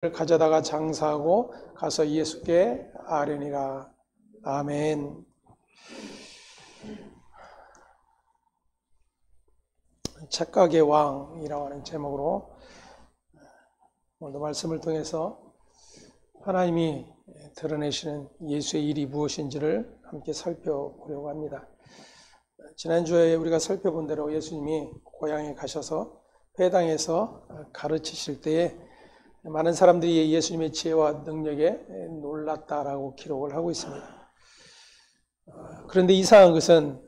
가져다가 장사하고 가서 예수께 아뢰니라. 아멘. 착각의 왕이라고 하는 제목으로 오늘도 말씀을 통해서 하나님이 드러내시는 예수의 일이 무엇인지를 함께 살펴보려고 합니다. 지난주에 우리가 살펴본 대로 예수님이 고향에 가셔서 회당에서 가르치실 때에 많은 사람들이 예수님의 지혜와 능력에 놀랐다라고 기록을 하고 있습니다. 그런데 이상한 것은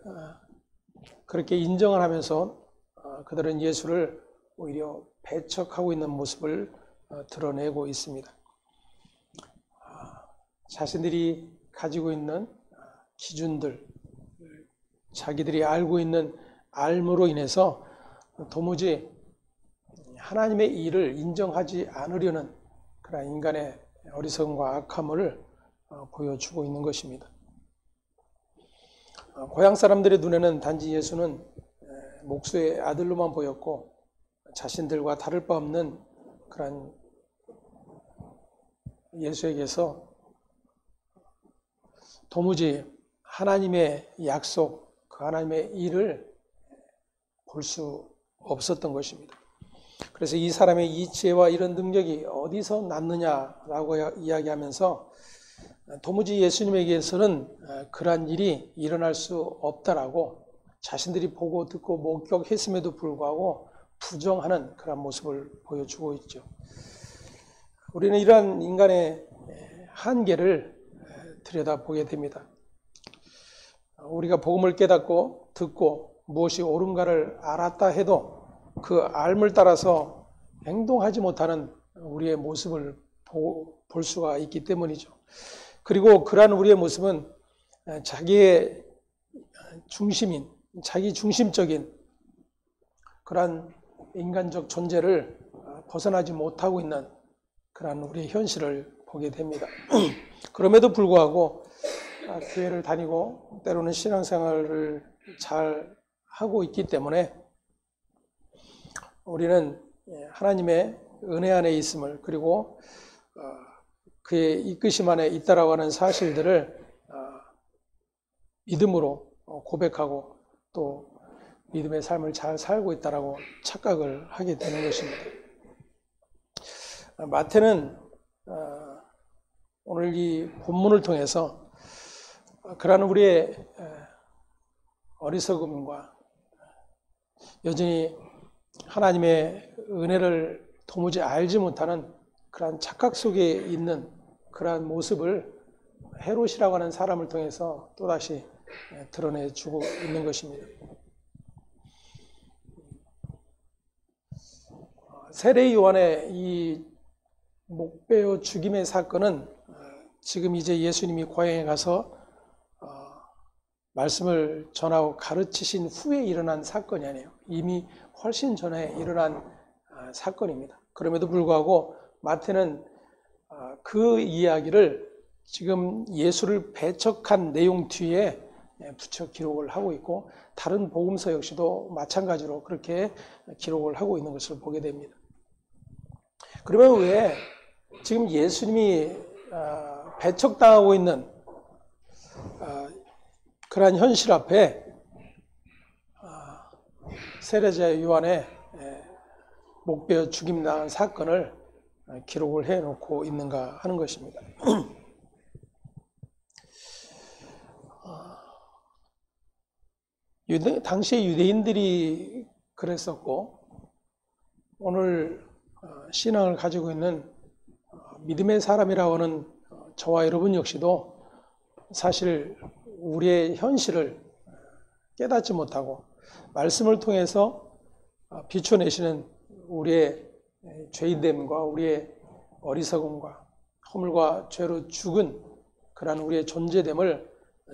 그렇게 인정을 하면서 그들은 예수를 오히려 배척하고 있는 모습을 드러내고 있습니다. 자신들이 가지고 있는 기준들, 자기들이 알고 있는 알므로 인해서 도무지 하나님의 일을 인정하지 않으려는 그런 인간의 어리석음과 악함을 보여주고 있는 것입니다. 고향 사람들의 눈에는 단지 예수는 목수의 아들로만 보였고 자신들과 다를 바 없는 그런 예수에게서 도무지 하나님의 약속, 그 하나님의 일을 볼 수 없었던 것입니다. 그래서 이 사람의 이 지혜와 이런 능력이 어디서 났느냐라고 이야기하면서 도무지 예수님에게서는 그러한 일이 일어날 수 없다라고 자신들이 보고 듣고 목격했음에도 불구하고 부정하는 그런 모습을 보여주고 있죠. 우리는 이러한 인간의 한계를 들여다보게 됩니다. 우리가 복음을 깨닫고 듣고 무엇이 옳은가를 알았다 해도 그 알을 따라서 행동하지 못하는 우리의 모습을 볼 수가 있기 때문이죠. 그리고 그러한 우리의 모습은 자기의 중심인, 자기 중심적인 그러한 인간적 존재를 벗어나지 못하고 있는 그러한 우리의 현실을 보게 됩니다. 그럼에도 불구하고 교회를 다니고 때로는 신앙생활을 잘 하고 있기 때문에 우리는 하나님의 은혜 안에 있음을 그리고 그의 이끄심 안에 있다라고 하는 사실들을 믿음으로 고백하고 또 믿음의 삶을 잘 살고 있다라고 착각을 하게 되는 것입니다. 마태는 오늘 이 본문을 통해서 그러한 우리의 어리석음과 여전히 하나님의 은혜를 도무지 알지 못하는 그러한 착각 속에 있는 그러한 모습을 헤롯이라고 하는 사람을 통해서 또다시 드러내주고 있는 것입니다. 세례 요한의 이 목베어 죽임의 사건은 지금 이제 예수님이 고향에 가서 말씀을 전하고 가르치신 후에 일어난 사건이 아니에요. 이미 훨씬 전에 일어난 사건입니다. 그럼에도 불구하고 마태는 그 이야기를 지금 예수를 배척한 내용 뒤에 붙여 기록을 하고 있고 다른 복음서 역시도 마찬가지로 그렇게 기록을 하고 있는 것을 보게 됩니다. 그러면 왜 지금 예수님이 배척당하고 있는 그러한 현실 앞에 세례자 요한의 목베어 죽임당한 사건을 기록을 해놓고 있는가 하는 것입니다. 당시의 유대인들이 그랬었고 오늘 신앙을 가지고 있는 믿음의 사람이라고 하는 저와 여러분 역시도 사실 우리의 현실을 깨닫지 못하고 말씀을 통해서 비춰내시는 우리의 죄인됨과 우리의 어리석음과 허물과 죄로 죽은 그러한 우리의 존재됨을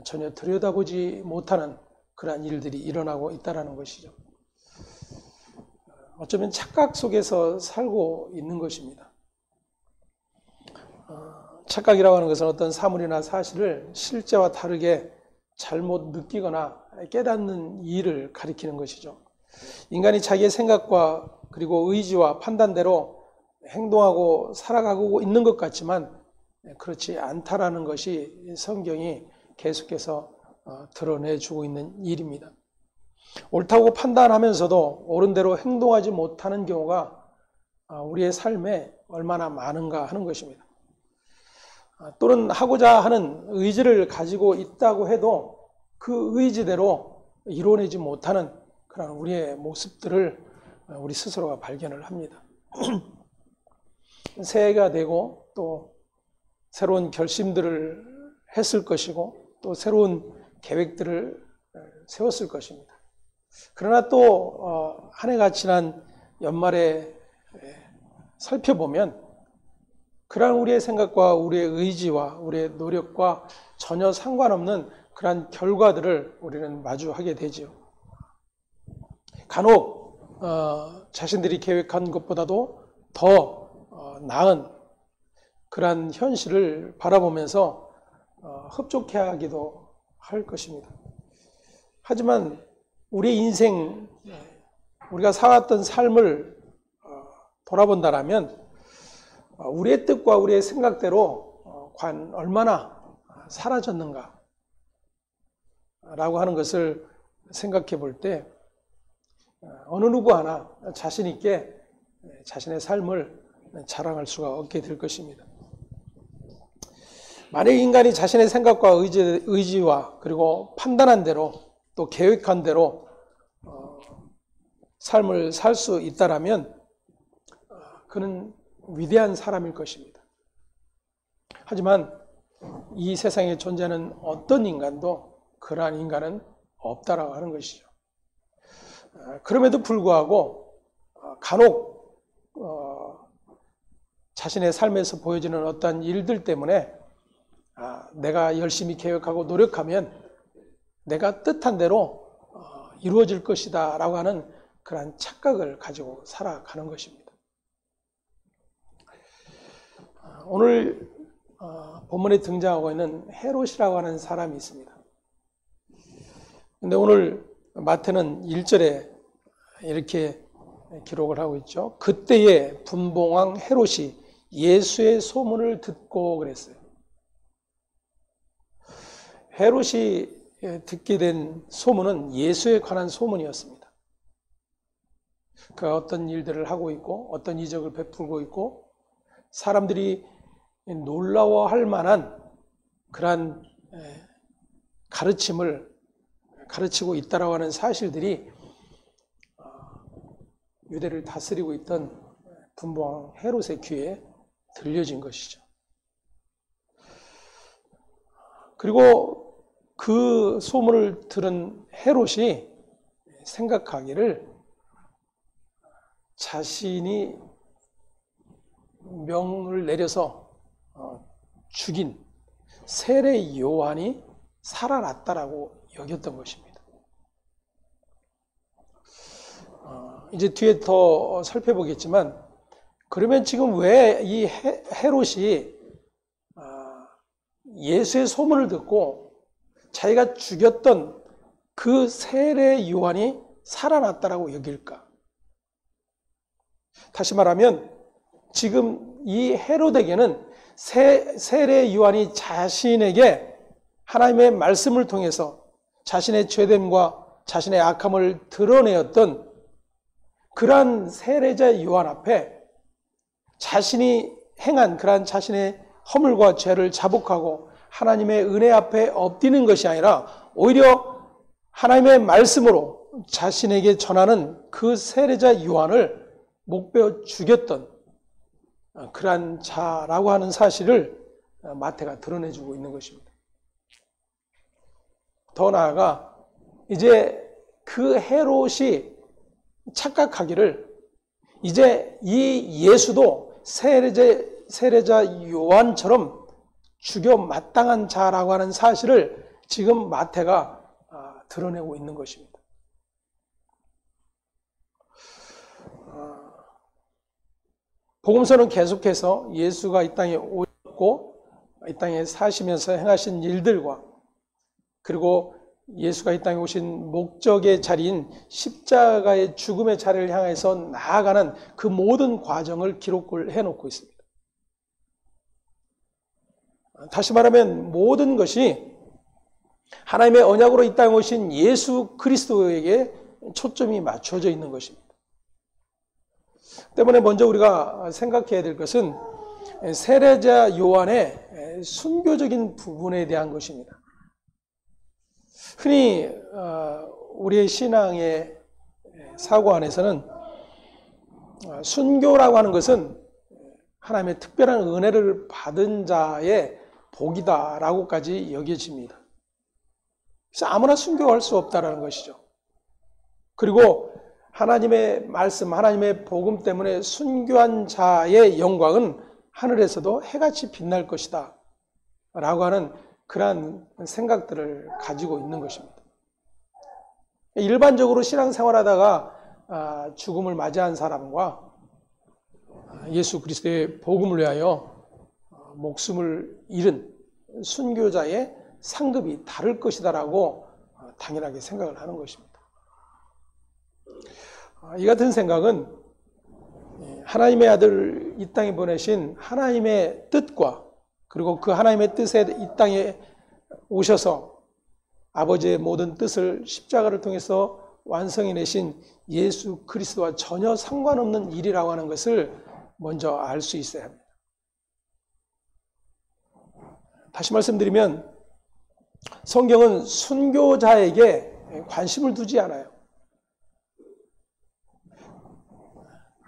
전혀 들여다보지 못하는 그러한 일들이 일어나고 있다는 것이죠. 어쩌면 착각 속에서 살고 있는 것입니다. 착각이라고 하는 것은 어떤 사물이나 사실을 실제와 다르게 잘못 느끼거나 깨닫는 일을 가리키는 것이죠. 인간이 자기의 생각과 그리고 의지와 판단대로 행동하고 살아가고 있는 것 같지만 그렇지 않다라는 것이 성경이 계속해서 드러내주고 있는 일입니다. 옳다고 판단하면서도 옳은 대로 행동하지 못하는 경우가 우리의 삶에 얼마나 많은가 하는 것입니다. 또는 하고자 하는 의지를 가지고 있다고 해도 그 의지대로 이루어내지 못하는 그런 우리의 모습들을 우리 스스로가 발견을 합니다. 새해가 되고 또 새로운 결심들을 했을 것이고 또 새로운 계획들을 세웠을 것입니다. 그러나 또 한 해가 지난 연말에 살펴보면 그러한 우리의 생각과 우리의 의지와 우리의 노력과 전혀 상관없는 그러한 결과들을 우리는 마주하게 되지요. 간혹 자신들이 계획한 것보다도 더 나은 그러한 현실을 바라보면서 흡족해하기도 할 것입니다. 하지만 우리 인생, 우리가 살았던 삶을 돌아본다라면 우리의 뜻과 우리의 생각대로 과연 얼마나 사라졌는가 라고 하는 것을 생각해 볼 때 어느 누구 하나 자신 있게 자신의 삶을 자랑할 수가 없게 될 것입니다. 만약 인간이 자신의 생각과 의지와 그리고 판단한 대로 또 계획한 대로 삶을 살 수 있다라면 그는 위대한 사람일 것입니다. 하지만 이 세상에 존재하는 어떤 인간도 그러한 인간은 없다라고 하는 것이죠. 그럼에도 불구하고 간혹 자신의 삶에서 보여지는 어떤 일들 때문에 내가 열심히 계획하고 노력하면 내가 뜻한 대로 이루어질 것이다 라고 하는 그러한 착각을 가지고 살아가는 것입니다. 오늘 본문에 등장하고 있는 헤롯이라고 하는 사람이 있습니다. 근데 오늘 마태는 1절에 이렇게 기록을 하고 있죠. 그때에 분봉왕 헤롯이 예수의 소문을 듣고 그랬어요. 헤롯이 듣게 된 소문은 예수에 관한 소문이었습니다. 그가 어떤 일들을 하고 있고 어떤 이적을 베풀고 있고 사람들이 놀라워할 만한 그러한 가르침을 가르치고 있다라고 하는 사실들이 유대를 다스리고 있던 분봉왕 헤롯의 귀에 들려진 것이죠. 그리고 그 소문을 들은 헤롯이 생각하기를 자신이 명을 내려서 죽인 세례 요한이 살아났다라고 여겼던 것입니다. 이제 뒤에 더 살펴보겠지만 그러면 지금 왜 이 헤롯이 예수의 소문을 듣고 자기가 죽였던 그 세례 요한이 살아났다라고 여길까? 다시 말하면 지금 이 헤롯에게는 세례 요한이 자신에게 하나님의 말씀을 통해서 자신의 죄됨과 자신의 악함을 드러내었던 그러한 세례자 요한 앞에 자신이 행한 그러한 자신의 허물과 죄를 자복하고 하나님의 은혜 앞에 엎드리는 것이 아니라 오히려 하나님의 말씀으로 자신에게 전하는 그 세례자 요한을 목베어 죽였던 그러한 자라고 하는 사실을 마태가 드러내주고 있는 것입니다. 더 나아가 이제 그 헤롯이 착각하기를 이제 이 예수도 세례자 요한처럼 죽여 마땅한 자라고 하는 사실을 지금 마태가 드러내고 있는 것입니다. 복음서는 계속해서 예수가 이 땅에 오셨고 이 땅에 사시면서 행하신 일들과 그리고 예수가 이 땅에 오신 목적의 자리인 십자가의 죽음의 자리를 향해서 나아가는 그 모든 과정을 기록을 해놓고 있습니다. 다시 말하면 모든 것이 하나님의 언약으로 이 땅에 오신 예수 그리스도에게 초점이 맞춰져 있는 것입니다. 때문에 먼저 우리가 생각해야 될 것은 세례자 요한의 순교적인 부분에 대한 것입니다. 흔히 우리의 신앙의 사고 안에서는 순교라고 하는 것은 하나님의 특별한 은혜를 받은 자의 복이다라고까지 여겨집니다. 그래서 아무나 순교할 수 없다라는 것이죠. 그리고 하나님의 말씀, 하나님의 복음 때문에 순교한 자의 영광은 하늘에서도 해같이 빛날 것이다 라고 하는 그러한 생각들을 가지고 있는 것입니다. 일반적으로 신앙생활하다가 죽음을 맞이한 사람과 예수 그리스도의 복음을 위하여 목숨을 잃은 순교자의 상급이 다를 것이다라고 당연하게 생각을 하는 것입니다. 이 같은 생각은 하나님의 아들 이 땅에 보내신 하나님의 뜻과 그리고 그 하나님의 뜻에 이 땅에 오셔서 아버지의 모든 뜻을 십자가를 통해서 완성해내신 예수 그리스도와 전혀 상관없는 일이라고 하는 것을 먼저 알 수 있어야 합니다. 다시 말씀드리면 성경은 순교자에게 관심을 두지 않아요.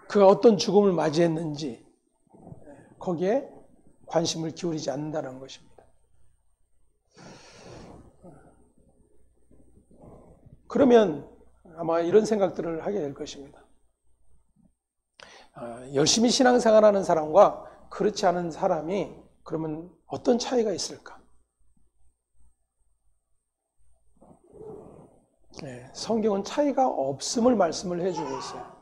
그가 어떤 죽음을 맞이했는지 거기에 관심을 기울이지 않는다는 것입니다. 그러면 아마 이런 생각들을 하게 될 것입니다. 열심히 신앙생활하는 사람과 그렇지 않은 사람이 그러면 어떤 차이가 있을까? 성경은 차이가 없음을 말씀을 해주고 있어요.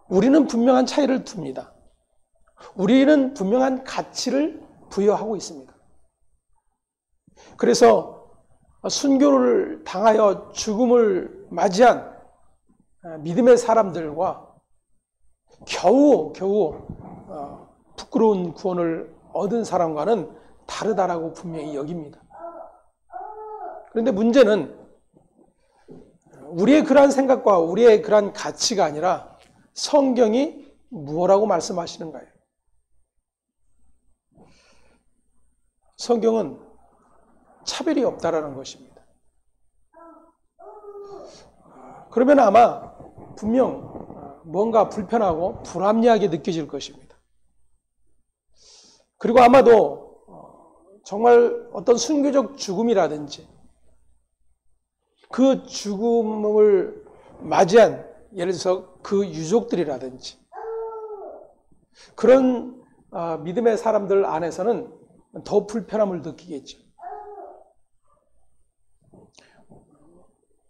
우리는 분명한 차이를 둡니다. 우리는 분명한 가치를 부여하고 있습니다. 그래서 순교를 당하여 죽음을 맞이한 믿음의 사람들과 겨우 부끄러운 구원을 얻은 사람과는 다르다라고 분명히 여깁니다. 그런데 문제는 우리의 그러한 생각과 우리의 그러한 가치가 아니라 성경이 무엇라고 말씀하시는가요? 성경은 차별이 없다라는 것입니다. 그러면 아마 분명 뭔가 불편하고 불합리하게 느껴질 것입니다. 그리고 아마도 정말 어떤 순교적 죽음이라든지 그 죽음을 맞이한 예를 들어서 그 유족들이라든지 그런 믿음의 사람들 안에서는 더 불편함을 느끼겠죠.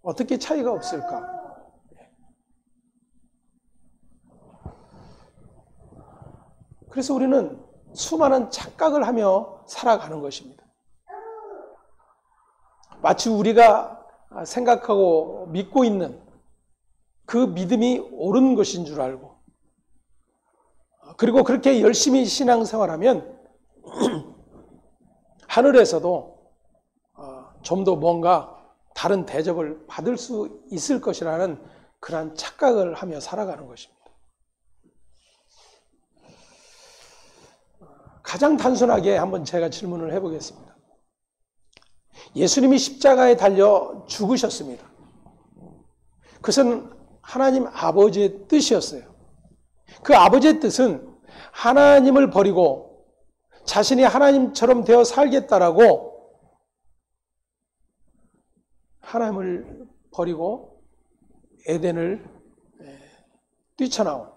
어떻게 차이가 없을까? 그래서 우리는 수많은 착각을 하며 살아가는 것입니다. 마치 우리가 생각하고 믿고 있는 그 믿음이 옳은 것인 줄 알고 그리고 그렇게 열심히 신앙생활하면 하늘에서도 좀 더 뭔가 다른 대접을 받을 수 있을 것이라는 그러한 착각을 하며 살아가는 것입니다. 가장 단순하게 한번 제가 질문을 해보겠습니다. 예수님이 십자가에 달려 죽으셨습니다. 그것은 하나님 아버지의 뜻이었어요. 그 아버지의 뜻은 하나님을 버리고 자신이 하나님처럼 되어 살겠다라고 하나님을 버리고 에덴을 뛰쳐나온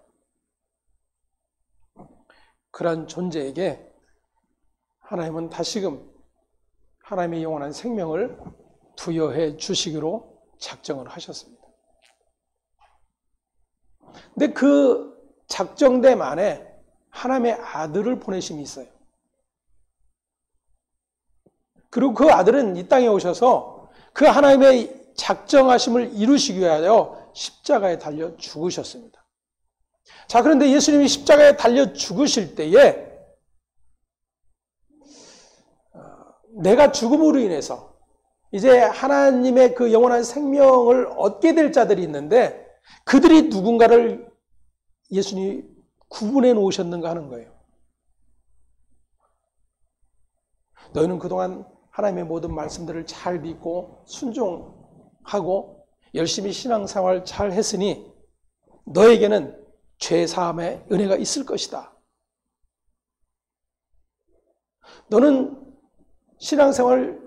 그러한 존재에게 하나님은 다시금 하나님의 영원한 생명을 부여해 주시기로 작정을 하셨습니다. 근데 그 작정됨 안에 하나님의 아들을 보내심이 있어요. 그리고 그 아들은 이 땅에 오셔서 그 하나님의 작정하심을 이루시기 위하여 십자가에 달려 죽으셨습니다. 자, 그런데 예수님이 십자가에 달려 죽으실 때에 내가 죽음으로 인해서 이제 하나님의 그 영원한 생명을 얻게 될 자들이 있는데 그들이 누군가를 예수님이 구분해 놓으셨는가 하는 거예요. 너희는 그동안 하나님의 모든 말씀들을 잘 믿고 순종하고 열심히 신앙생활 잘 했으니 너에게는 죄사함의 은혜가 있을 것이다. 너는 신앙생활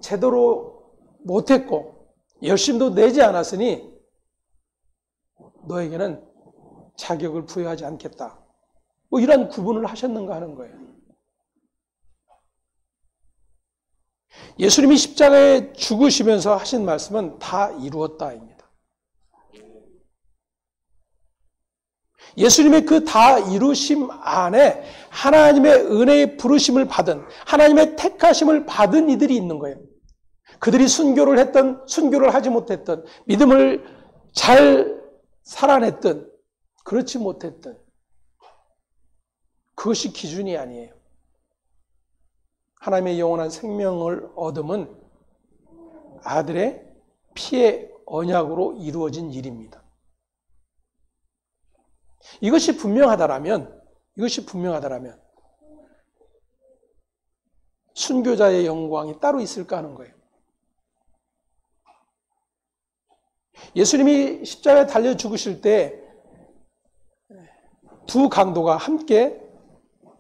제대로 못했고 열심도 내지 않았으니 너에게는 자격을 부여하지 않겠다. 뭐 이런 구분을 하셨는가 하는 거예요. 예수님이 십자가에 죽으시면서 하신 말씀은 다 이루었다입니다. 예수님의 그 다 이루심 안에 하나님의 은혜의 부르심을 받은, 하나님의 택하심을 받은 이들이 있는 거예요. 그들이 순교를 했던, 순교를 하지 못했던, 믿음을 잘 살아냈던, 그렇지 못했던, 그것이 기준이 아니에요. 하나님의 영원한 생명을 얻음은 아들의 피의 언약으로 이루어진 일입니다. 이것이 분명하다라면 순교자의 영광이 따로 있을까 하는 거예요. 예수님이 십자가에 달려 죽으실 때 두 강도가 함께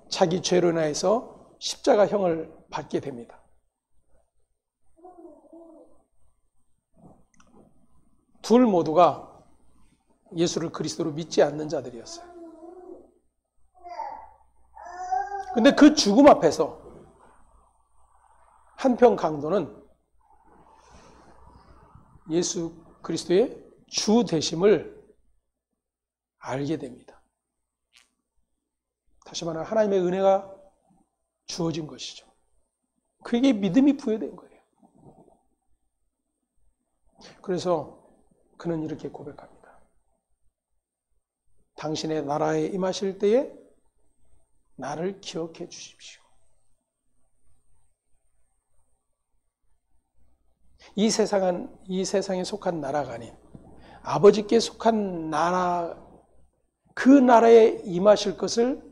자기 죄로 인해서 십자가형을 받게 됩니다. 둘 모두가 예수를 그리스도로 믿지 않는 자들이었어요. 근데 그 죽음 앞에서 한편 강도는 예수 그리스도의 주 되심을 알게 됩니다. 다시 말하면 하나님의 은혜가 주어진 것이죠. 그에게 믿음이 부여된 거예요. 그래서 그는 이렇게 고백합니다. 당신의 나라에 임하실 때에 나를 기억해 주십시오. 이 세상에 속한 나라가 아닌 아버지께 속한 나라, 그 나라에 임하실 것을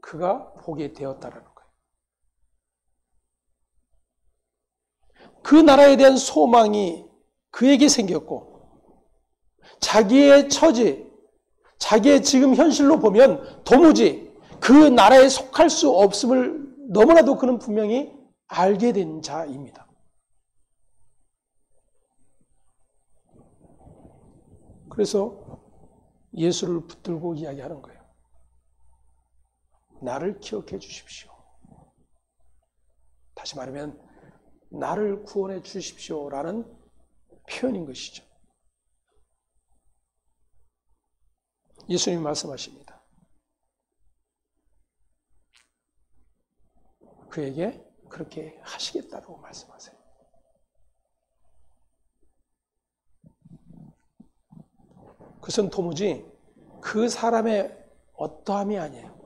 그가 보게 되었다라는 거예요. 그 나라에 대한 소망이 그에게 생겼고 자기의 처지, 자기의 지금 현실로 보면 도무지 그 나라에 속할 수 없음을 너무나도 그는 분명히 알게 된 자입니다. 그래서 예수를 붙들고 이야기하는 거예요. 나를 기억해 주십시오. 다시 말하면 나를 구원해 주십시오라는 표현인 것이죠. 예수님이 말씀하십니다. 그에게 그렇게 하시겠다고 말씀하세요. 그것은 도무지 그 사람의 어떠함이 아니에요.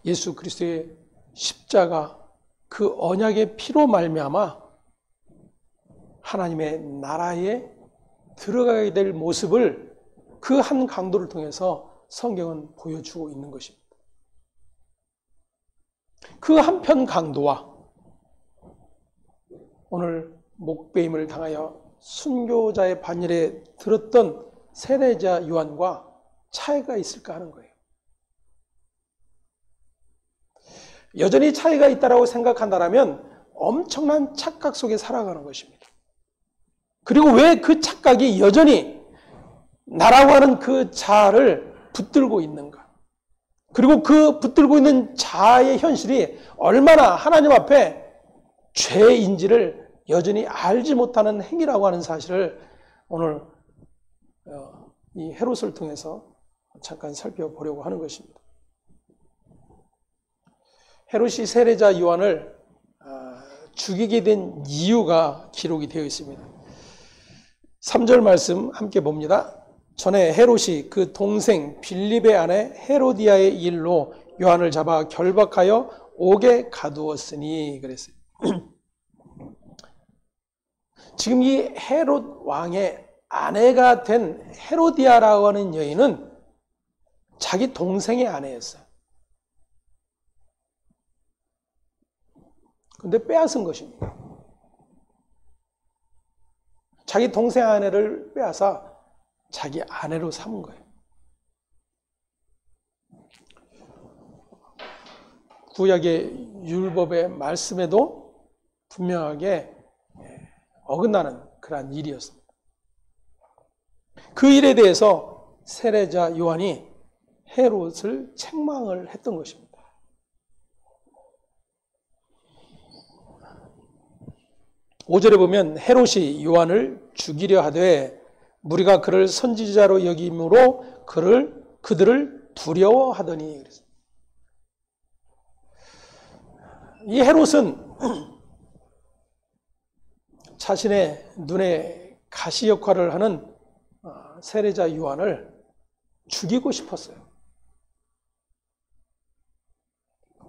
예수 그리스도의 십자가 그 언약의 피로 말미암아 하나님의 나라에 들어가게 될 모습을 그 한 강도를 통해서 성경은 보여주고 있는 것입니다. 그 한편 강도와 오늘 목배임을 당하여 순교자의 반열에 들었던 세례자 요한과 차이가 있을까 하는 거예요. 여전히 차이가 있다고 생각한다면 엄청난 착각 속에 살아가는 것입니다. 그리고 왜 그 착각이 여전히 나라고 하는 그 자아를 붙들고 있는가? 그리고 그 붙들고 있는 자아의 현실이 얼마나 하나님 앞에 죄인지를 여전히 알지 못하는 행위라고 하는 사실을 오늘 이 헤롯을 통해서 잠깐 살펴보려고 하는 것입니다. 헤롯이 세례자 요한을 죽이게 된 이유가 기록이 되어 있습니다. 3절 말씀 함께 봅니다. 전에 헤롯이 그 동생 빌립의 아내 헤로디아의 일로 요한을 잡아 결박하여 옥에 가두었으니 그랬어요. 지금 이 헤롯 왕의 아내가 된 헤로디아라고 하는 여인은 자기 동생의 아내였어요. 근데 빼앗은 것입니다. 자기 동생 아내를 빼앗아 자기 아내로 삼은 거예요. 구약의 율법의 말씀에도 분명하게 어긋나는 그러한 일이었습니다. 그 일에 대해서 세례자 요한이 헤롯을 책망을 했던 것입니다. 오절에 보면 헤롯이 요한을 죽이려 하되 무리가 그를 선지자로 여김으로 그들을 두려워하더니 그랬어요. 이 헤롯은 자신의 눈에 가시 역할을 하는 세례자 요한을 죽이고 싶었어요.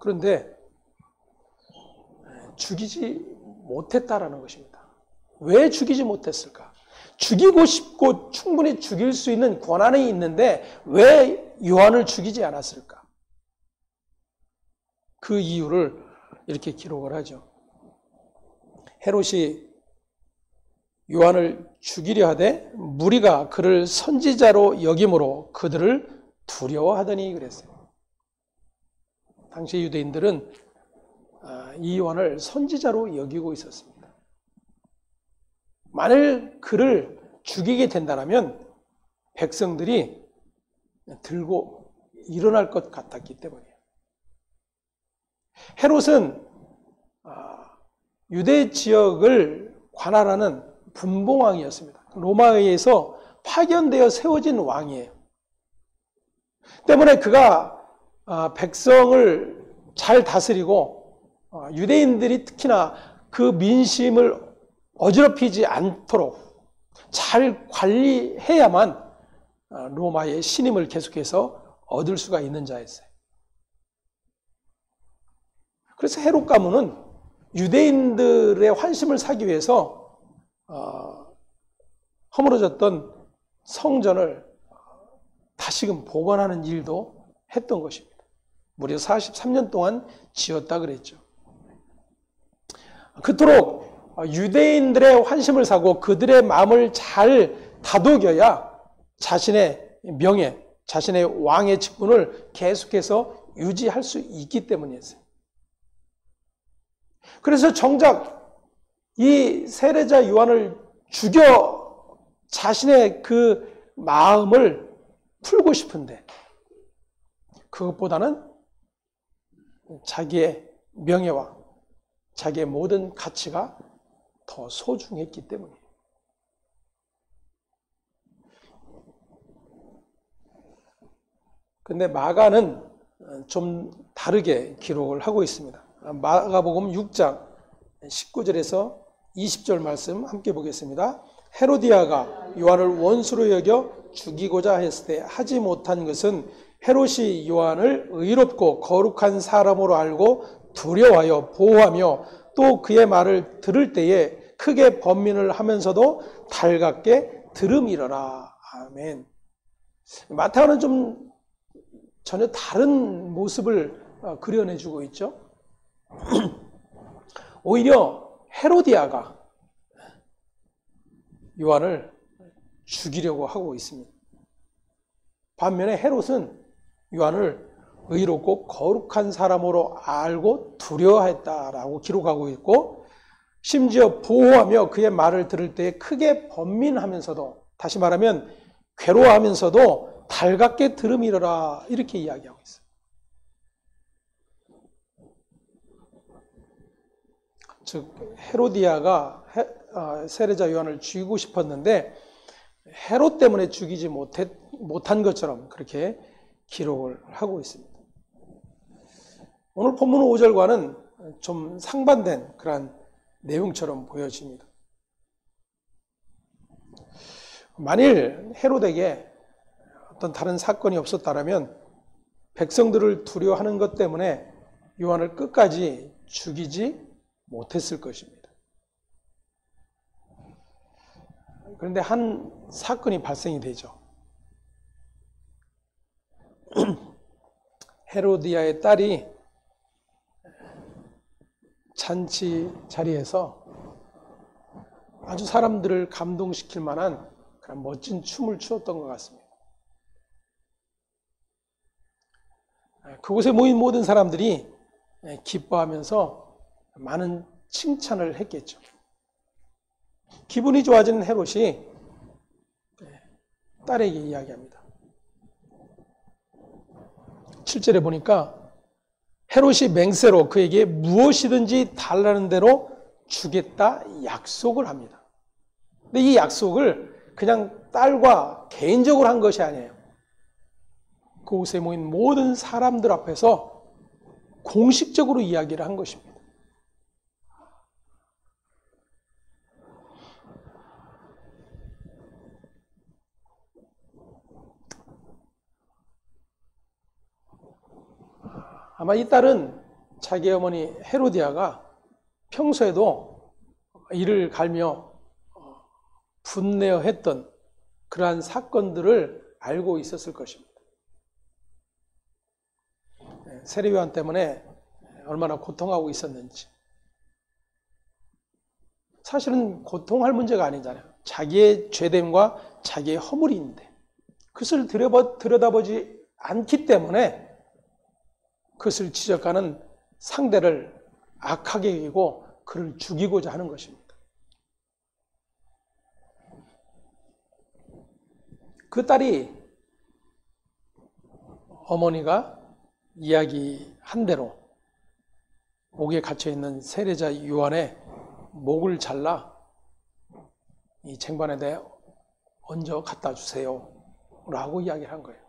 그런데 죽이지 못했다라는 것입니다. 왜 죽이지 못했을까? 죽이고 싶고 충분히 죽일 수 있는 권한이 있는데 왜 요한을 죽이지 않았을까? 그 이유를 이렇게 기록을 하죠. 헤롯이 요한을 죽이려 하되 무리가 그를 선지자로 여김으로 그들을 두려워하더니 그랬어요. 당시 유대인들은 이 요한을 선지자로 여기고 있었습니다. 만일 그를 죽이게 된다면 백성들이 들고 일어날 것 같았기 때문이에요. 헤롯은 유대 지역을 관할하는 분봉왕이었습니다. 로마에 의해서 파견되어 세워진 왕이에요. 때문에 그가 백성을 잘 다스리고 유대인들이 특히나 그 민심을 어지럽히지 않도록 잘 관리해야만 로마의 신임을 계속해서 얻을 수가 있는 자였어요. 그래서 헤롯 가문은 유대인들의 환심을 사기 위해서 허물어졌던 성전을 다시금 복원하는 일도 했던 것입니다. 무려 43년 동안 지었다 그랬죠. 그토록 유대인들의 환심을 사고 그들의 마음을 잘 다독여야 자신의 명예, 자신의 왕의 직분을 계속해서 유지할 수 있기 때문이었어요. 그래서 정작 이 세례자 요한을 죽여 자신의 그 마음을 풀고 싶은데 그것보다는 자기의 명예와 자기의 모든 가치가 더 소중했기 때문이에요. 근데 마가는 좀 다르게 기록을 하고 있습니다. 마가복음 6장 19절에서 20절 말씀 함께 보겠습니다. 헤로디아가 요한을 원수로 여겨 죽이고자 했을 때 하지 못한 것은 헤롯이 요한을 의롭고 거룩한 사람으로 알고 두려워하여 보호하며 또 그의 말을 들을 때에 크게 번민을 하면서도 달갑게 들음이러라. 아멘. 마태오는 좀 전혀 다른 모습을 그려내주고 있죠. 오히려 헤로디아가 요한을 죽이려고 하고 있습니다. 반면에 헤롯은 요한을 의롭고 거룩한 사람으로 알고 두려워했다라고 기록하고 있고 심지어 보호하며 그의 말을 들을 때 크게 번민하면서도 다시 말하면 괴로워하면서도 달갑게 들음이러라 이렇게 이야기하고 있어요. 즉 헤로디아가 세례자 요한을 죽이고 싶었는데 헤롯 때문에 죽이지 못한 것처럼 그렇게 기록을 하고 있습니다. 오늘 본문 5절과는 좀 상반된 그러한 내용처럼 보여집니다. 만일 헤롯에게 어떤 다른 사건이 없었다면 백성들을 두려워하는 것 때문에 요한을 끝까지 죽이지 못했을 것입니다. 그런데 한 사건이 발생이 되죠. 헤로디아의 딸이 잔치 자리에서 아주 사람들을 감동시킬 만한 그런 멋진 춤을 추었던 것 같습니다. 그곳에 모인 모든 사람들이 기뻐하면서 많은 칭찬을 했겠죠. 기분이 좋아지는 헤롯이 딸에게 이야기합니다. 7절에 보니까 헤롯이 맹세로 그에게 무엇이든지 달라는 대로 주겠다 약속을 합니다. 근데 이 약속을 그냥 딸과 개인적으로 한 것이 아니에요. 그곳에 모인 모든 사람들 앞에서 공식적으로 이야기를 한 것입니다. 아마 이 딸은 자기 어머니 헤로디아가 평소에도 이를 갈며 분내어 했던 그러한 사건들을 알고 있었을 것입니다. 세례요한 때문에 얼마나 고통하고 있었는지. 사실은 고통할 문제가 아니잖아요. 자기의 죄됨과 자기의 허물인데 그것을 들여다보지 않기 때문에 그것을 지적하는 상대를 악하게 여기고 그를 죽이고자 하는 것입니다. 그 딸이 어머니가 이야기한 대로 옥에 갇혀있는 세례자 요한의 목을 잘라 이 쟁반에 얹어 갖다 주세요 라고 이야기를 한 거예요.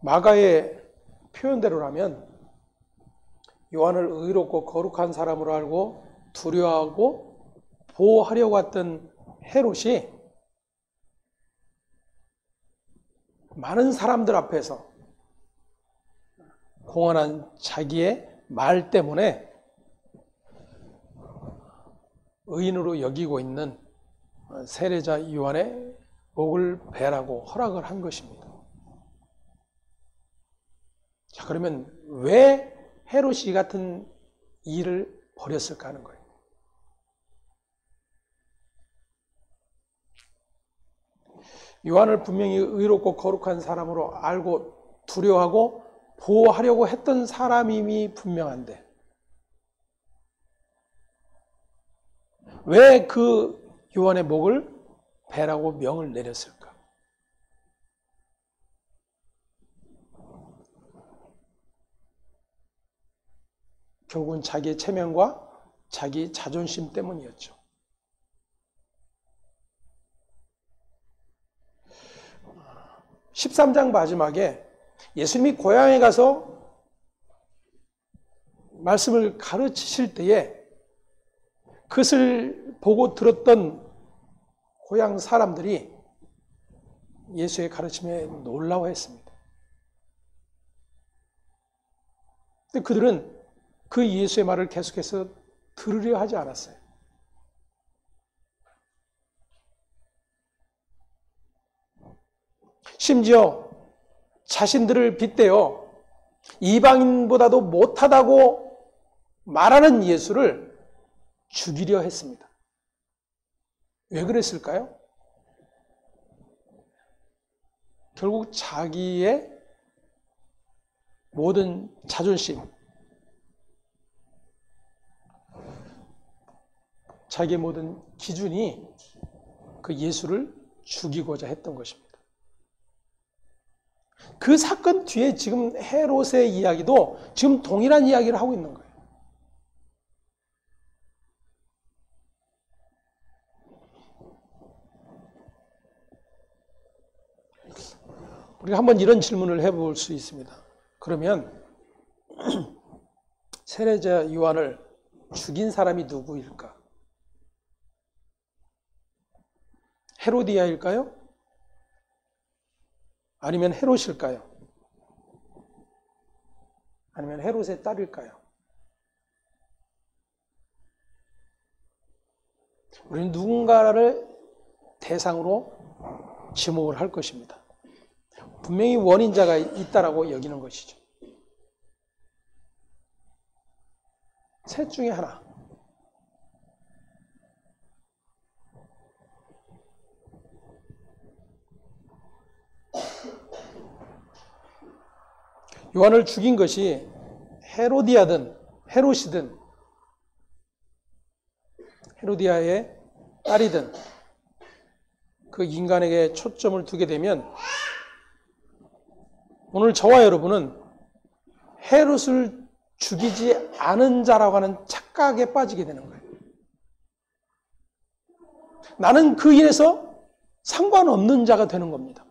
마가의 표현대로라면 요한을 의롭고 거룩한 사람으로 알고 두려워하고 보호하려고 했던 헤롯이 많은 사람들 앞에서 공언한 자기의 말 때문에 의인으로 여기고 있는 세례자 요한의 목을 베라고 허락을 한 것입니다. 자, 그러면 왜 헤롯이 이 같은 일을 벌였을까 하는 거예요. 요한을 분명히 의롭고 거룩한 사람으로 알고 두려워하고 보호하려고 했던 사람임이 분명한데 왜 그 요한의 목을 베라고 명을 내렸을까? 결국은 자기의 체면과 자기 자존심 때문이었죠. 아, 13장 마지막에 예수님이 고향에 가서 말씀을 가르치실 때에 그것을 보고 들었던 고향 사람들이 예수의 가르침에 놀라워했습니다. 근데 그들은 그 예수의 말을 계속해서 들으려 하지 않았어요. 심지어 자신들을 빗대어 이방인보다도 못하다고 말하는 예수를 죽이려 했습니다. 왜 그랬을까요? 결국 자기의 모든 자존심, 자기의 모든 기준이 그 예수를 죽이고자 했던 것입니다. 그 사건 뒤에 지금 헤롯의 이야기도 지금 동일한 이야기를 하고 있는 거예요. 우리가 한번 이런 질문을 해볼 수 있습니다. 그러면 세례자 요한을 죽인 사람이 누구일까? 헤로디아일까요? 아니면 헤롯일까요? 아니면 헤롯의 딸일까요? 우리는 누군가를 대상으로 지목을 할 것입니다. 분명히 원인자가 있다라고 여기는 것이죠. 셋 중에 하나. 요한을 죽인 것이 헤로디아든 헤롯이든 헤로디아의 딸이든 그 인간에게 초점을 두게 되면 오늘 저와 여러분은 헤롯을 죽이지 않은 자라고 하는 착각에 빠지게 되는 거예요. 나는 그 일에서 상관없는 자가 되는 겁니다.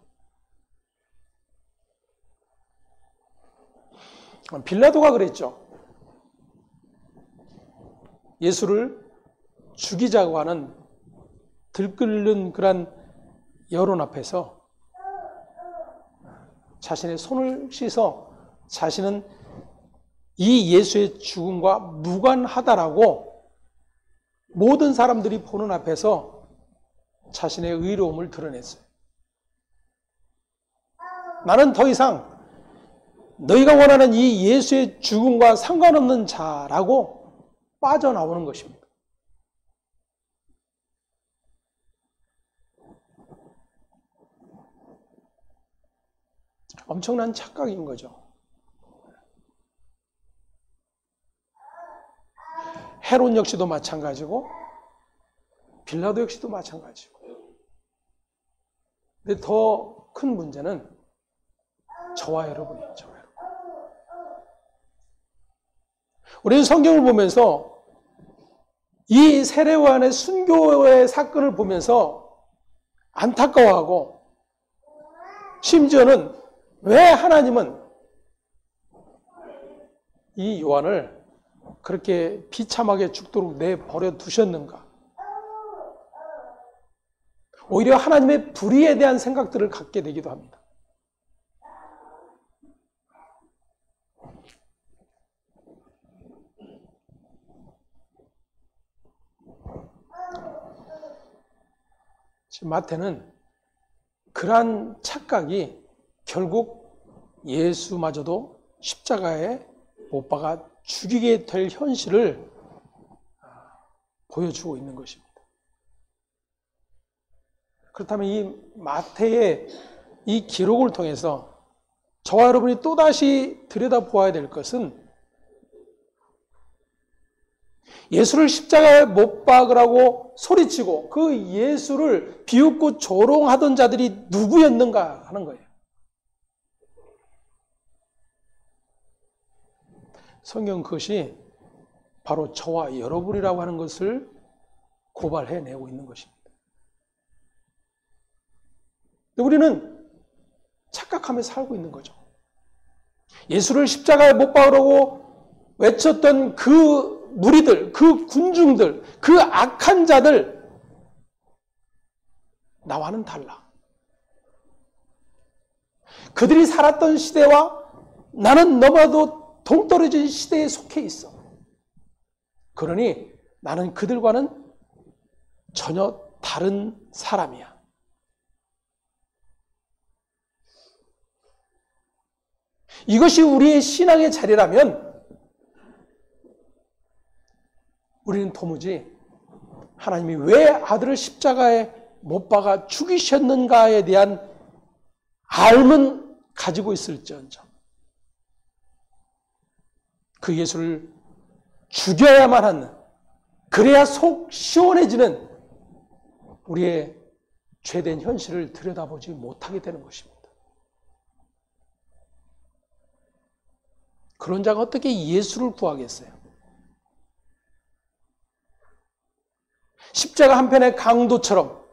빌라도가 그랬죠. 예수를 죽이자고 하는 들끓는 그런 여론 앞에서 자신의 손을 씻어 자신은 이 예수의 죽음과 무관하다라고 모든 사람들이 보는 앞에서 자신의 의로움을 드러냈어요. 나는 더 이상 너희가 원하는 이 예수의 죽음과 상관없는 자라고 빠져나오는 것입니다. 엄청난 착각인 거죠. 헤롯 역시도 마찬가지고 빌라도 역시도 마찬가지고. 근데 더 큰 문제는 저와 여러분이에요. 저와 여러분. 우리는 성경을 보면서 이 세례요한의 순교의 사건을 보면서 안타까워하고 심지어는 왜 하나님은 이 요한을 그렇게 비참하게 죽도록 내버려 두셨는가? 오히려 하나님의 불의에 대한 생각들을 갖게 되기도 합니다. 지금 마태는 그러한 착각이 결국 예수마저도 십자가에 못 박아 죽이게 될 현실을 보여주고 있는 것입니다. 그렇다면 이 마태의 이 기록을 통해서 저와 여러분이 또다시 들여다보아야 될 것은 예수를 십자가에 못 박으라고 소리치고 그 예수를 비웃고 조롱하던 자들이 누구였는가 하는 거예요. 성경 그것이 바로 저와 여러분이라고 하는 것을 고발해내고 있는 것입니다. 우리는 착각하면서 살고 있는 거죠. 예수를 십자가에 못 박으라고 외쳤던 그 무리들, 그 군중들, 그 악한 자들, 나와는 달라. 그들이 살았던 시대와 나는 너무나도 동떨어진 시대에 속해 있어. 그러니 나는 그들과는 전혀 다른 사람이야. 이것이 우리의 신앙의 자리라면 우리는 도무지 하나님이 왜 아들을 십자가에 못 박아 죽이셨는가에 대한 알은 가지고 있을지언정 그 예수를 죽여야만 하는, 그래야 속 시원해지는 우리의 죄된 현실을 들여다보지 못하게 되는 것입니다. 그런 자가 어떻게 예수를 구하겠어요? 십자가 한편의 강도처럼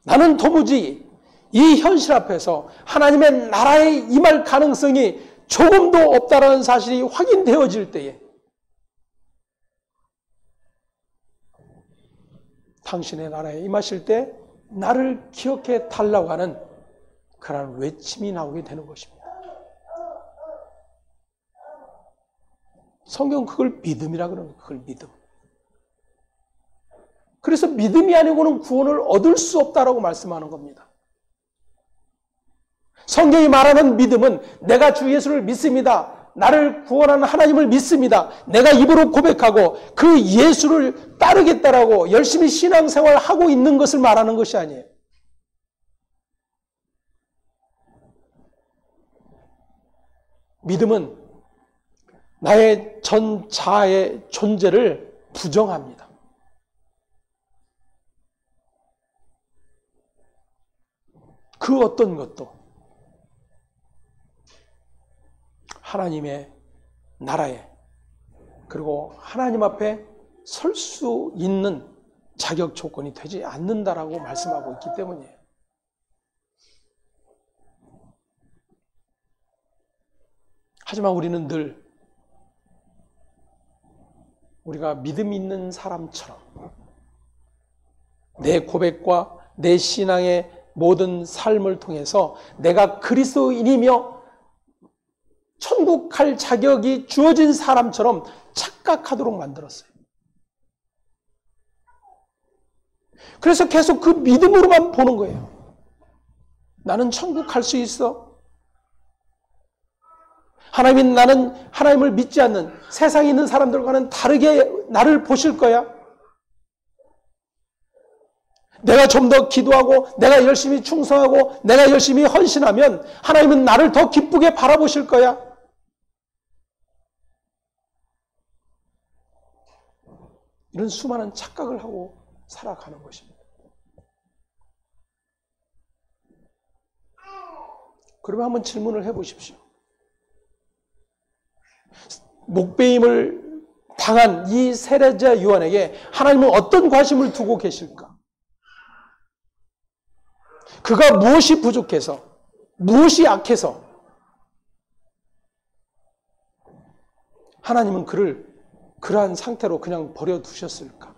나는 도무지 이 현실 앞에서 하나님의 나라에 임할 가능성이 조금도 없다는 사실이 확인되어질 때에 당신의 나라에 임하실 때 나를 기억해 달라고 하는 그런 외침이 나오게 되는 것입니다. 성경은 그걸 믿음이라 그러는 거예요. 그걸 믿음. 그래서 믿음이 아니고는 구원을 얻을 수 없다라고 말씀하는 겁니다. 성경이 말하는 믿음은 내가 주 예수를 믿습니다. 나를 구원하는 하나님을 믿습니다. 내가 입으로 고백하고 그 예수를 따르겠다라고 열심히 신앙생활을 하고 있는 것을 말하는 것이 아니에요. 믿음은 나의 전 자아의 존재를 부정합니다. 그 어떤 것도 하나님의 나라에 그리고 하나님 앞에 설 수 있는 자격 조건이 되지 않는다라고 말씀하고 있기 때문이에요. 하지만 우리는 늘 우리가 믿음 있는 사람처럼 내 고백과 내 신앙의 모든 삶을 통해서 내가 그리스도인이며 천국 갈 자격이 주어진 사람처럼 착각하도록 만들었어요. 그래서 계속 그 믿음으로만 보는 거예요. 나는 천국 갈 수 있어. 나는 하나님을 믿지 않는 세상에 있는 사람들과는 다르게 나를 보실 거야. 내가 좀 더 기도하고 내가 열심히 충성하고 내가 열심히 헌신하면 하나님은 나를 더 기쁘게 바라보실 거야. 이런 수많은 착각을 하고 살아가는 것입니다. 그러면 한번 질문을 해보십시오. 목배임을 당한 이 세례자 요한에게 하나님은 어떤 관심을 두고 계실까? 그가 무엇이 부족해서, 무엇이 약해서 하나님은 그를 그러한 상태로 그냥 버려두셨을까?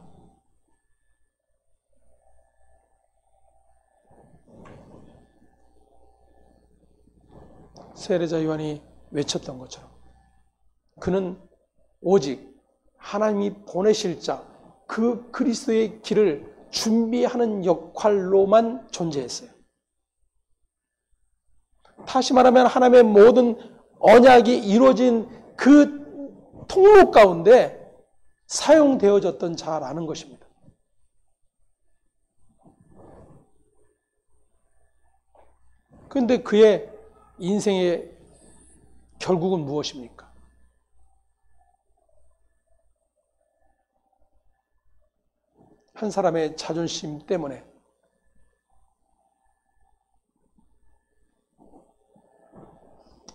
세례자 요한이 외쳤던 것처럼 그는 오직 하나님이 보내실 자, 그 그리스도의 길을 준비하는 역할로만 존재했어요. 다시 말하면 하나님의 모든 언약이 이루어진 그 통로 가운데 사용되어졌던 자라는 것입니다. 그런데 그의 인생의 결국은 무엇입니까? 한 사람의 자존심 때문에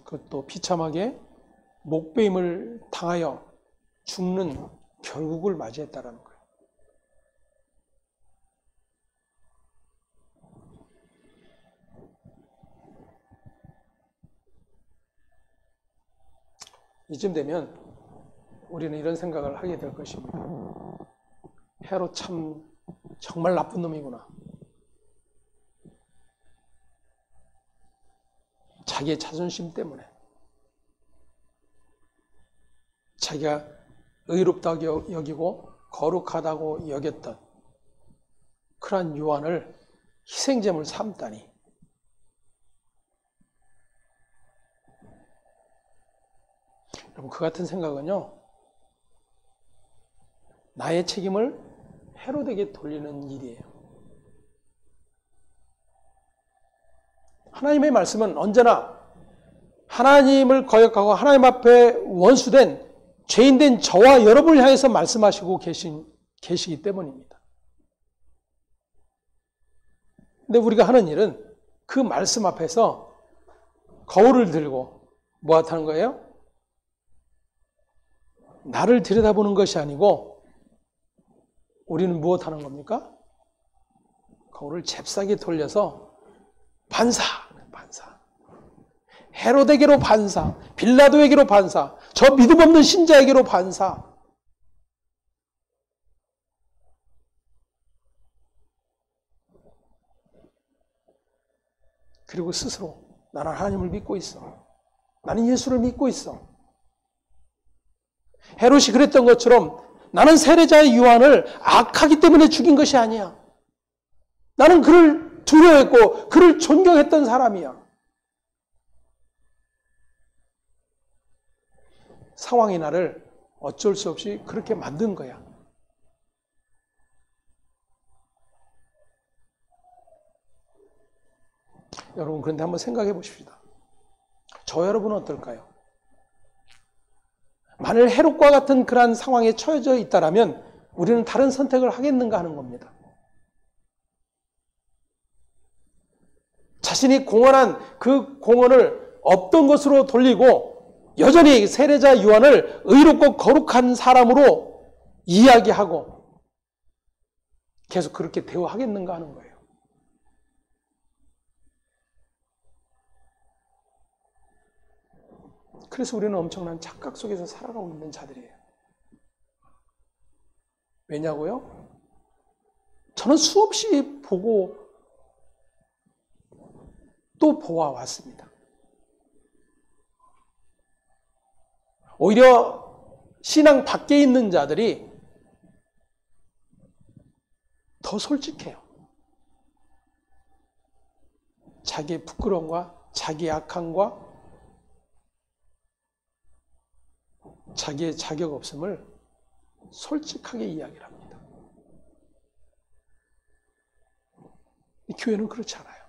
그것도 비참하게 목배임을 당하여 죽는 결국을 맞이했다라는 거예요. 이쯤 되면 우리는 이런 생각을 하게 될 것입니다. 헤롯 참 정말 나쁜 놈이구나. 자기의 자존심 때문에 자기가 의롭다고 여기고 거룩하다고 여겼던 그러한 요한을 희생제물 삼다니. 여러분, 그 같은 생각은요, 나의 책임을 헤롯에게 돌리는 일이에요. 하나님의 말씀은 언제나 하나님을 거역하고 하나님 앞에 원수된 죄인된 저와 여러분을 향해서 말씀하시고 계시기 때문입니다. 근데 우리가 하는 일은 그 말씀 앞에서 거울을 들고 뭐 하는 거예요? 나를 들여다보는 것이 아니고 우리는 무엇 하는 겁니까? 거울을 잽싸게 돌려서 반사. 헤롯에게로 반사, 빌라도에게로 반사, 저 믿음 없는 신자에게로 반사. 그리고 스스로 나는 하나님을 믿고 있어. 나는 예수를 믿고 있어. 헤롯이 그랬던 것처럼 나는 세례자의 요한을 악하기 때문에 죽인 것이 아니야. 나는 그를 두려워했고 그를 존경했던 사람이야. 상황이 나를 어쩔 수 없이 그렇게 만든 거야. 여러분, 그런데 한번 생각해 보십시다. 저 여러분은 어떨까요? 만일 헤롯과 같은 그러한 상황에 처해져 있다면 우리는 다른 선택을 하겠는가 하는 겁니다. 자신이 공헌한 그 공헌을 없던 것으로 돌리고 여전히 세례자 요한을 의롭고 거룩한 사람으로 이야기하고 계속 그렇게 대우하겠는가 하는 거예요. 그래서 우리는 엄청난 착각 속에서 살아가고 있는 자들이에요. 왜냐고요? 저는 수없이 보고 또 보아왔습니다. 오히려 신앙 밖에 있는 자들이 더 솔직해요. 자기의 부끄러움과 자기의 악함과 자기의 자격 없음을 솔직하게 이야기를 합니다. 교회는 그렇지 않아요.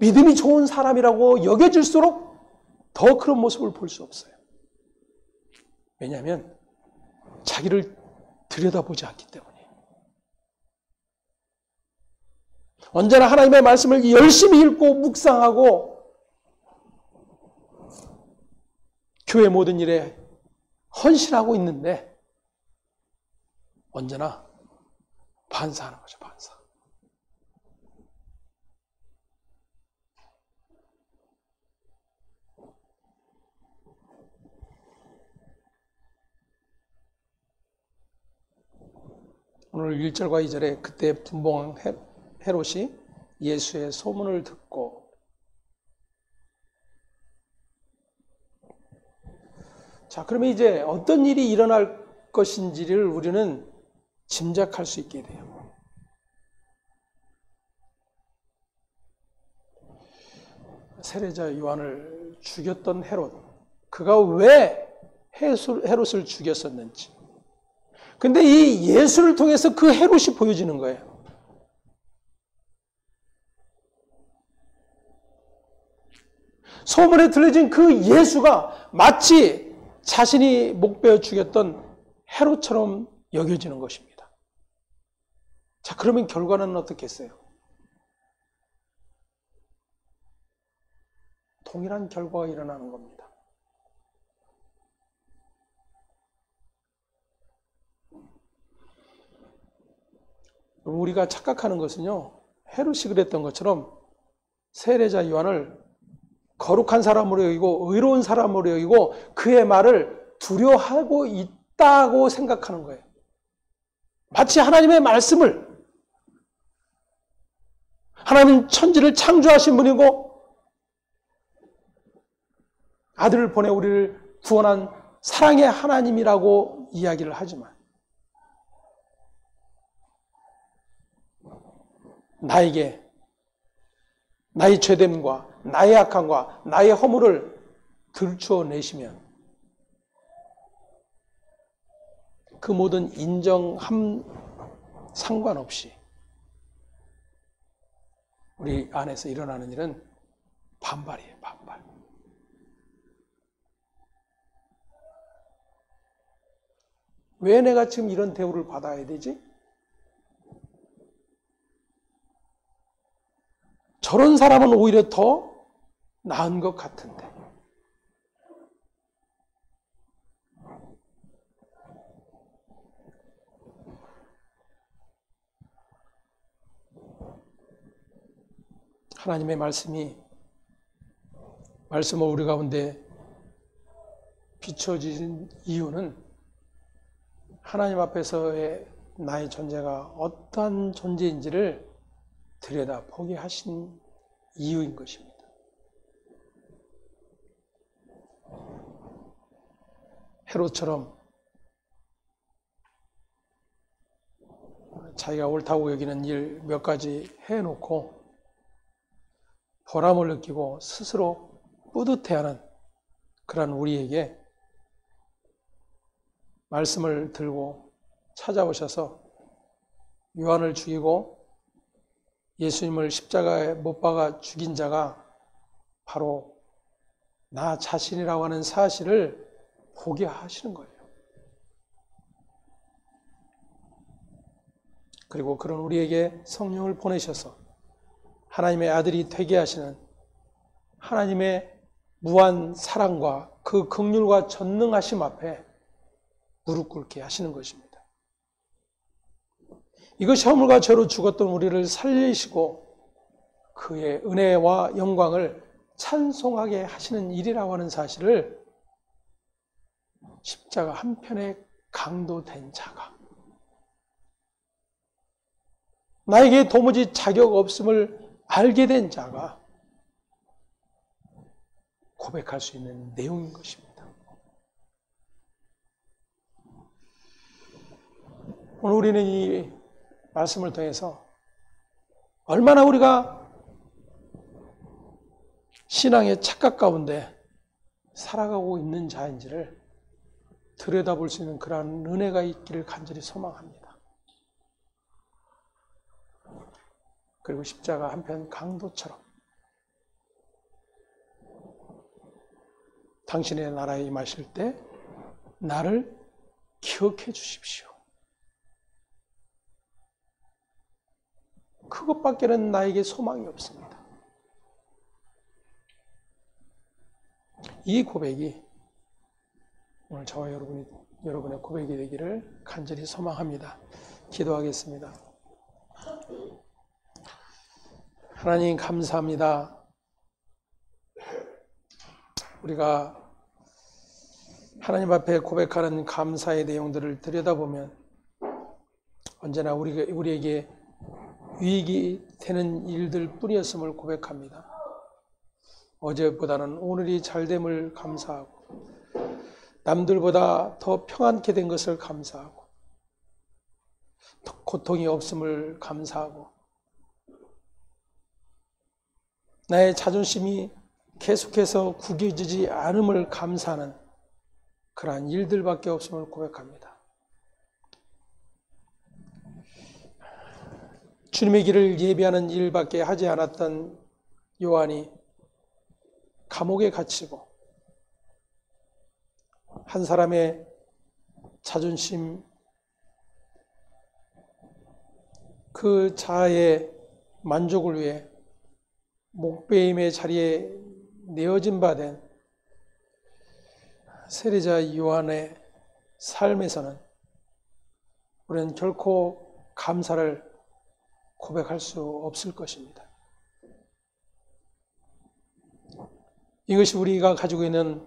믿음이 좋은 사람이라고 여겨질수록 더 그런 모습을 볼 수 없어요. 왜냐하면 자기를 들여다보지 않기 때문에. 언제나 하나님의 말씀을 열심히 읽고 묵상하고 교회 모든 일에 헌신하고 있는데 언제나 반사하는 거죠, 반사. 오늘 1절과 2절에 그때 분봉한 헤롯이 예수의 소문을 듣고, 자, 그러면 이제 어떤 일이 일어날 것인지를 우리는 짐작할 수 있게 돼요. 세례자 요한을 죽였던 헤롯, 그가 왜 헤롯을 죽였었는지. 근데 이 예수를 통해서 그 헤롯이 보여지는 거예요. 소문에 들려진 그 예수가 마치 자신이 목베어 죽였던 헤롯처럼 여겨지는 것입니다. 자, 그러면 결과는 어떻겠어요? 동일한 결과가 일어나는 겁니다. 우리가 착각하는 것은요, 헤롯이 그랬던 것처럼 세례자 요한을 거룩한 사람으로 여기고 의로운 사람으로 여기고 그의 말을 두려워하고 있다고 생각하는 거예요. 마치 하나님의 말씀을, 하나님 천지를 창조하신 분이고 아들을 보내 우리를 구원한 사랑의 하나님이라고 이야기를 하지만 나에게 나의 죄됨과 나의 악함과 나의 허물을 들추어내시면 그 모든 인정함 상관없이 우리 안에서 일어나는 일은 반발이에요, 반발. 왜 내가 지금 이런 대우를 받아야 되지? 저런 사람은 오히려 더 나은 것 같은데. 하나님의 말씀을 우리 가운데 비춰진 이유는 하나님 앞에서의 나의 존재가 어떠한 존재인지를 들여다보게 하신 이유인 것입니다. 헤롯처럼 자기가 옳다고 여기는 일 몇 가지 해놓고 보람을 느끼고 스스로 뿌듯해하는 그런 우리에게 말씀을 들고 찾아오셔서 요한을 죽이고 예수님을 십자가에 못 박아 죽인 자가 바로 나 자신이라고 하는 사실을 보게 하시는 거예요. 그리고 그런 우리에게 성령을 보내셔서 하나님의 아들이 되게 하시는 하나님의 무한 사랑과 그 긍휼과 전능하심 앞에 무릎 꿇게 하시는 것입니다. 이것이 허물과 죄로 죽었던 우리를 살리시고 그의 은혜와 영광을 찬송하게 하시는 일이라고 하는 사실을 십자가 한편에 강도된 자가, 나에게 도무지 자격 없음을 알게 된 자가 고백할 수 있는 내용인 것입니다. 오늘 우리는 이 말씀을 통해서 얼마나 우리가 신앙의 착각 가운데 살아가고 있는 자인지를 들여다볼 수 있는 그러한 은혜가 있기를 간절히 소망합니다. 그리고 십자가 한편 강도처럼 당신의 나라에 임하실 때 나를 기억해 주십시오. 그것밖에는 나에게 소망이 없습니다. 이 고백이 오늘 저와 여러분의 고백이 되기를 간절히 소망합니다. 기도하겠습니다. 하나님 감사합니다. 우리가 하나님 앞에 고백하는 감사의 내용들을 들여다보면 언제나 우리에게 유익이 되는 일들 뿐이었음을 고백합니다. 어제보다는 오늘이 잘됨을 감사하고 남들보다 더 평안케 된 것을 감사하고 고통이 없음을 감사하고 나의 자존심이 계속해서 구겨지지 않음을 감사하는 그러한 일들밖에 없음을 고백합니다. 주님의 길을 예비하는 일밖에 하지 않았던 요한이 감옥에 갇히고 한 사람의 자존심, 그 자아의 만족을 위해 목배임의 자리에 내어진 바 된 세례자 요한의 삶에서는 우리는 결코 감사를 고백할 수 없을 것입니다. 이것이 우리가 가지고 있는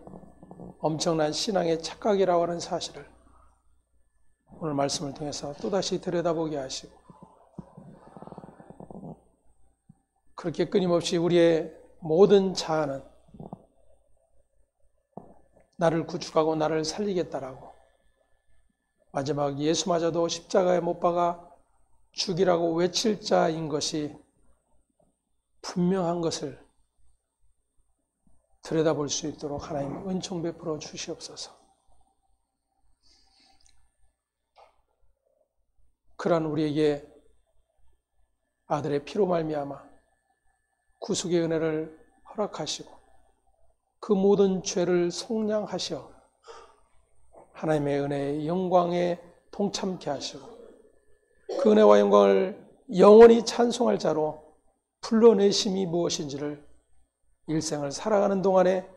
엄청난 신앙의 착각이라고 하는 사실을 오늘 말씀을 통해서 또다시 들여다보게 하시고 그렇게 끊임없이 우리의 모든 자아는 나를 구축하고 나를 살리겠다라고 마지막 예수마저도 십자가에 못 박아 죽이라고 외칠 자인 것이 분명한 것을 들여다볼 수 있도록 하나님 은총 베풀어 주시옵소서. 그러한 우리에게 아들의 피로 말미암아 구속의 은혜를 허락하시고 그 모든 죄를 속량하시어 하나님의 은혜의 영광에 동참케 하시고 그 은혜와 영광을 영원히 찬송할 자로 불러내심이 무엇인지를 일생을 살아가는 동안에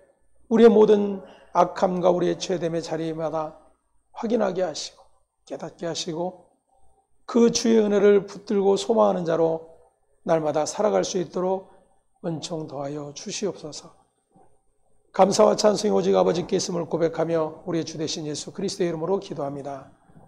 우리의 모든 악함과 우리의 죄됨의 자리마다 확인하게 하시고 깨닫게 하시고 그 주의 은혜를 붙들고 소망하는 자로 날마다 살아갈 수 있도록 은총 더하여 주시옵소서. 감사와 찬송이 오직 아버지께 있음을 고백하며 우리의 주 되신 예수 그리스도의 이름으로 기도합니다.